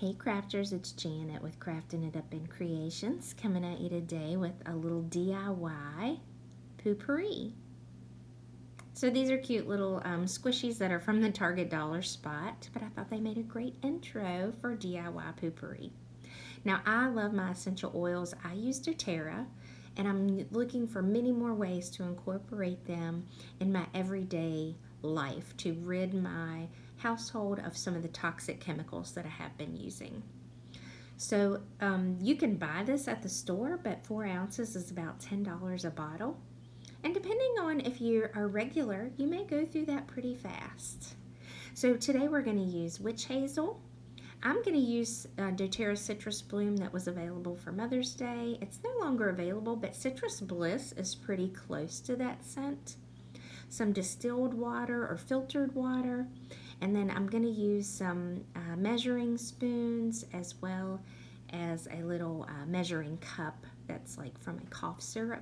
Hey crafters, it's Janet with Crafting It Up in Creations, coming at you today with a little DIY Poo-Pourri. So these are cute little squishies that are from the Target dollar spot, but I thought they made a great intro for DIY Poo-Pourri. Now I love my essential oils. I use doTERRA, and I'm looking for many more ways to incorporate them in my everyday life to rid my household of some of the toxic chemicals that I have been using. So you can buy this at the store, but 4 ounces is about $10 a bottle. And depending on if you're a regular, you may go through that pretty fast. So today we're going to use witch hazel. I'm going to use doTERRA Citrus Bloom that was available for Mother's Day. It's no longer available, but Citrus Bliss is pretty close to that scent. Some distilled water or filtered water, and then I'm going to use some measuring spoons as well as a little measuring cup that's like from a cough syrup.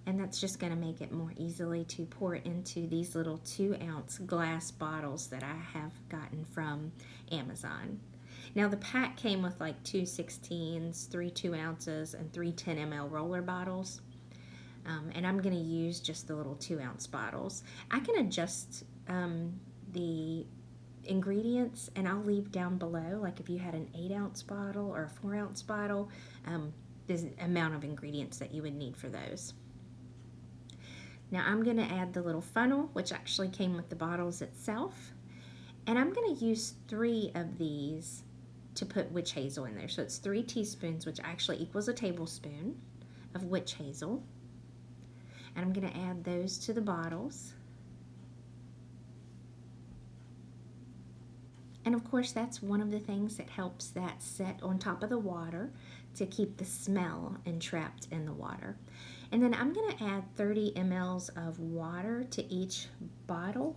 And that's just going to make it more easily to pour into these little 2-ounce glass bottles that I have gotten from Amazon. Now the pack came with like 2 16s, 3 2 ounces, and 3 10 ml roller bottles. And I'm going to use just the little 2-ounce bottles. I can adjust the ingredients, and I'll leave down below, like if you had an 8-ounce bottle or a 4-ounce bottle, the amount of ingredients that you would need for those. Now I'm going to add the little funnel, which actually came with the bottles itself, and I'm going to use 3 of these to put witch hazel in there. So it's 3 teaspoons, which actually equals a tablespoon of witch hazel. And I'm going to add those to the bottles. And of course, that's one of the things that helps that set on top of the water to keep the smell entrapped in the water. And then I'm going to add 30 mLs of water to each bottle,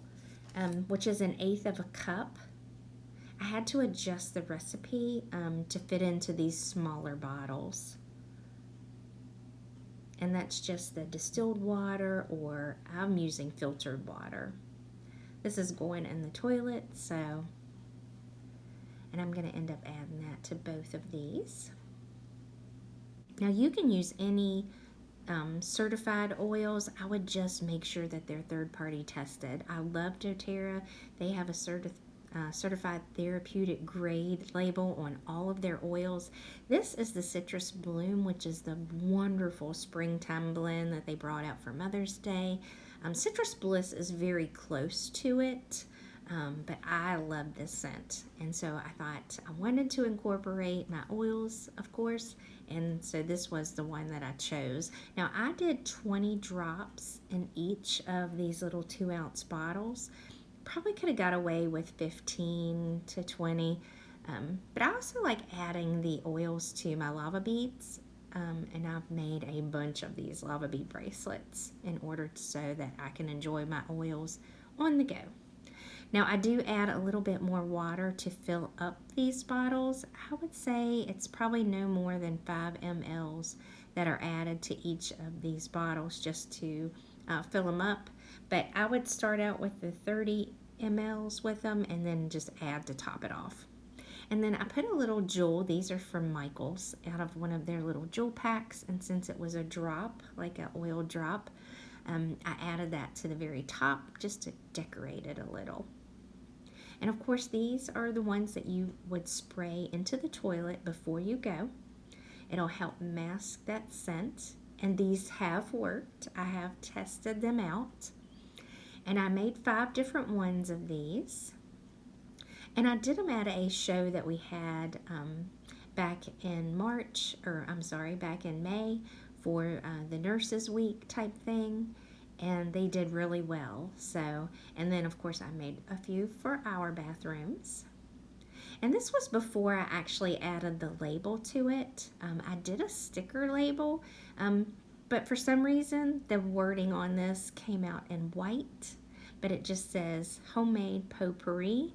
which is 1/8 of a cup. I had to adjust the recipe to fit into these smaller bottles. And that's just the distilled water, or I'm using filtered water. This is going in the toilet, so, and I'm going to end up adding that to both of these. Now you can use any certified oils. I would just make sure that they're third-party tested. I love doTERRA. They have a certified therapeutic grade label on all of their oils. This is the Citrus Bloom, which is the wonderful springtime blend that they brought out for Mother's Day. Citrus Bliss is very close to it, but I love this scent, and so I thought I wanted to incorporate my oils, of course, and so this was the one that I chose. Now I did 20 drops in each of these little 2-ounce bottles. Probably could have got away with 15 to 20, but I also like adding the oils to my lava beads, and I've made a bunch of these lava bead bracelets in order so that I can enjoy my oils on the go. Now I do add a little bit more water to fill up these bottles. I would say it's probably no more than 5 mLs that are added to each of these bottles just to fill them up. But I would start out with the 30 mLs with them and then just add to top it off. And then I put a little jewel. These are from Michael's, out of one of their little jewel packs, and since it was a drop, like an oil drop, I added that to the very top just to decorate it a little. And of course, these are the ones that you would spray into the toilet before you go. It'll help mask that scent, and these have worked. I have tested them out, and I made 5 different ones of these. And I did them at a show that we had back in back in May for the Nurses Week type thing, and they did really well. So, and then of course I made a few for our bathrooms. And this was before I actually added the label to it. I did a sticker label, but for some reason the wording on this came out in white, but it just says homemade Poo-Pourri,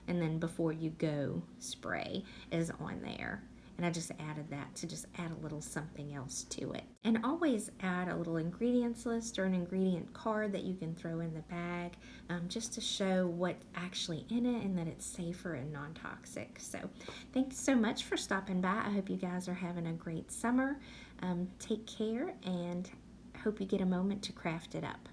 and then before you go spray is on there. And I just added that to just add a little something else to it. And always add a little ingredients list or an ingredient card that you can throw in the bag, just to show what's actually in it and that it's safer and non-toxic. So thanks so much for stopping by. I hope you guys are having a great summer. Take care, and hope you get a moment to craft it up.